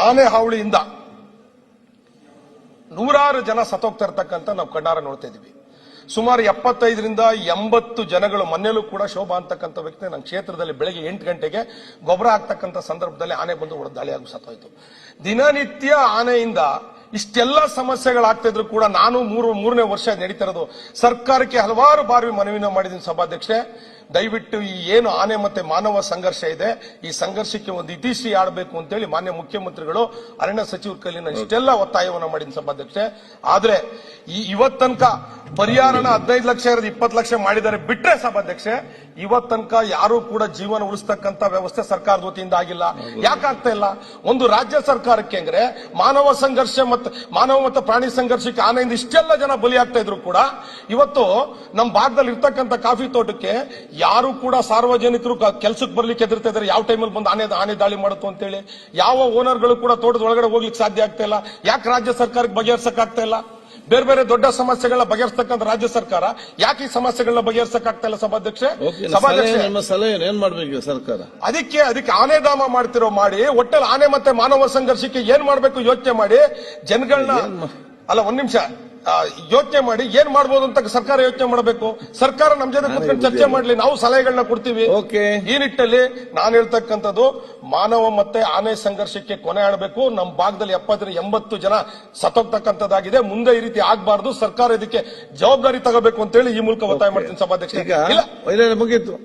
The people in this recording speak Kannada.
ಆನೆ ಹಾವಳಿಯಿಂದ ನೂರಾರು ಜನ ಸತ್ತೋಗ್ತಾ ಇರ್ತಕ್ಕಂಥ ನಾವು ಕಣ್ಣಾರ ನೋಡ್ತಾ ಇದೀವಿ. ಸುಮಾರು 75ರಿಂದ 80 ಜನಗಳು ಮನೆಯಲ್ಲೂ ಕೂಡ ಶೋಭಾ ಅಂತಕ್ಕಂಥ ವ್ಯಕ್ತಿ ನನ್ನ ಕ್ಷೇತ್ರದಲ್ಲಿ ಬೆಳಗ್ಗೆ 8 ಗಂಟೆಗೆ ಗೊಬ್ಬರ ಹಾಕ್ತಕ್ಕಂಥ ಸಂದರ್ಭದಲ್ಲಿ ಆನೆ ಬಂದು ಹೊಡೆದು ದಾಳಿಯಾಗಿ ಸತ್ತೋಯ್ತು. ದಿನನಿತ್ಯ ಆನೆಯಿಂದ ಇಷ್ಟೆಲ್ಲ ಸಮಸ್ಯೆಗಳಾಗ್ತಿದ್ರು ಕೂಡ ನಾನು ಮೂರನೇ ವರ್ಷ ನಡೀತಾ ಇರೋದು ಸರ್ಕಾರಕ್ಕೆ ಹಲವಾರು ಬಾರಿ ಮನವಿನ ಮಾಡಿದ್ದೀನಿ ಸಭಾಧ್ಯಕ್ಷೆ. ದಯವಿಟ್ಟು ಈ ಏನು ಆನೆ ಮತ್ತೆ ಮಾನವ ಸಂಘರ್ಷ ಇದೆ ಈ ಸಂಘರ್ಷಕ್ಕೆ ಒಂದು ಇತಿಶ್ರೀ ಆಡಬೇಕು ಅಂತೇಳಿ ಮಾನ್ಯ ಮುಖ್ಯಮಂತ್ರಿಗಳು ಅರಣ್ಯ ಸಚಿವರ ಕೈಲಿ ನಾನು ಇಷ್ಟೆಲ್ಲ ಒತ್ತಾಯವನ್ನು ಮಾಡಿದ್ದೀನಿ ಸಭಾಧ್ಯಕ್ಷೆ. ಆದ್ರೆ ಇವತ್ತನಕ ಪರಿಹಾರನ 15 ಲಕ್ಷ ಇರೋದು 20 ಲಕ್ಷ ಮಾಡಿದ್ದಾರೆ ಬಿಟ್ರೆ ಸಭಾಧ್ಯಕ್ಷೆ ಇವತ್ತನಕ ಯಾರು ಕೂಡ ಜೀವನ ಉಳಿಸ್ತಕ್ಕಂಥ ವ್ಯವಸ್ಥೆ ಸರ್ಕಾರದ ವತಿಯಿಂದ ಆಗಿಲ್ಲ. ಯಾಕಾಗ್ತಾ ಇಲ್ಲ? ಒಂದು ರಾಜ್ಯ ಸರ್ಕಾರಕ್ಕೆ ಅಂದ್ರೆ ಮಾನವ ಸಂಘರ್ಷ ಮತ್ತು ಪ್ರಾಣಿ ಸಂಘರ್ಷಕ್ಕೆ ಆನೆಯಿಂದ ಇಷ್ಟೆಲ್ಲ ಜನ ಬಲಿಯಾಗ್ತಾ ಇದ್ರು ಕೂಡ ಇವತ್ತು ನಮ್ಮ ಭಾಗದಲ್ಲಿ ಇರ್ತಕ್ಕಂಥ ಕಾಫಿ ತೋಟಕ್ಕೆ ಯಾರು ಕೂಡ ಸಾರ್ವಜನಿಕರು ಕೆಲಸಕ್ಕೆ ಬರ್ಲಿಕ್ಕೆ ಹೆದರ್ತಾ ಇದ್ದಾರೆ. ಯಾವ ಟೈಮಲ್ಲಿ ಬಂದು ಆನೆ ದಾಳಿ ಮಾಡುತ್ತೋ ಅಂತೇಳಿ ಯಾವ ಓನರ್ಗಳು ಕೂಡ ತೋಟದ ಒಳಗಡೆ ಹೋಗ್ಲಿಕ್ಕೆ ಸಾಧ್ಯ ಆಗ್ತಾ ಇಲ್ಲ. ಯಾಕೆ ರಾಜ್ಯ ಸರ್ಕಾರಕ್ಕೆ ಬಗೆಹರಿಸಕ್ ಆಗ್ತಾ ಇಲ್ಲ? ಬೇರೆ ಬೇರೆ ದೊಡ್ಡ ಸಮಸ್ಯೆಗಳನ್ನ ಬಗೆಹರಿಸತಕ್ಕಂಥ ರಾಜ್ಯ ಸರ್ಕಾರ ಯಾಕೆ ಈ ಸಮಸ್ಯೆಗಳನ್ನ ಬಗೆಹರಿಸಕ್ ಆಗ್ತಾ ಇಲ್ಲ ಸಭಾಧ್ಯಕ್ಷೆ? ಏನ್ ಮಾಡ್ಬೇಕು ಸರ್ಕಾರ? ಅದಕ್ಕೆ ಆನೆಧಾಮ ಮಾಡಿ ಒಟ್ಟಲ್ಲಿ ಆನೆ ಮತ್ತೆ ಮಾನವ ಸಂಘರ್ಷಕ್ಕೆ ಏನ್ ಮಾಡ್ಬೇಕು ಯೋಚನೆ ಮಾಡಿ ಜನಗಳನ್ನ ಅಲ್ಲ ಒಂದ್ ನಿಮಿಷ ಯೋಚನೆ ಮಾಡಿ ಏನ್ ಮಾಡ್ಬೋದು ಅಂತ ಸರ್ಕಾರ ಯೋಚನೆ ಮಾಡಬೇಕು. ಸರ್ಕಾರ ನಮ್ ಜೊತೆ ಕೂತ್ಕೊಂಡು ಚರ್ಚೆ ಮಾಡ್ಲಿ, ನಾವು ಸಲಹೆಗಳನ್ನ ಕೊಡ್ತೀವಿ. ಈ ನಿಟ್ಟಲ್ಲಿ ನಾನು ಹೇಳ್ತಕ್ಕಂಥದ್ದು ಮಾನವ ಮತ್ತೆ ಆನೆ ಸಂಘರ್ಷಕ್ಕೆ ಕೊನೆ ಆಡಬೇಕು. ನಮ್ಮ ಭಾಗದಲ್ಲಿ 70 ಜನ ಸತ್ತೋಗ್ತಕ್ಕಂಥದ್ದಾಗಿದೆ. ಮುಂದೆ ಈ ರೀತಿ ಆಗ್ಬಾರ್ದು. ಸರ್ಕಾರ ಇದಕ್ಕೆ ಜವಾಬ್ದಾರಿ ತಗೋಬೇಕು ಅಂತ ಹೇಳಿ ಈ ಮೂಲಕ ಒತ್ತಾಯ ಮಾಡ್ತೀನಿ ಸಭಾಧ್ಯಕ್ಷ. ಮುಗಿತು.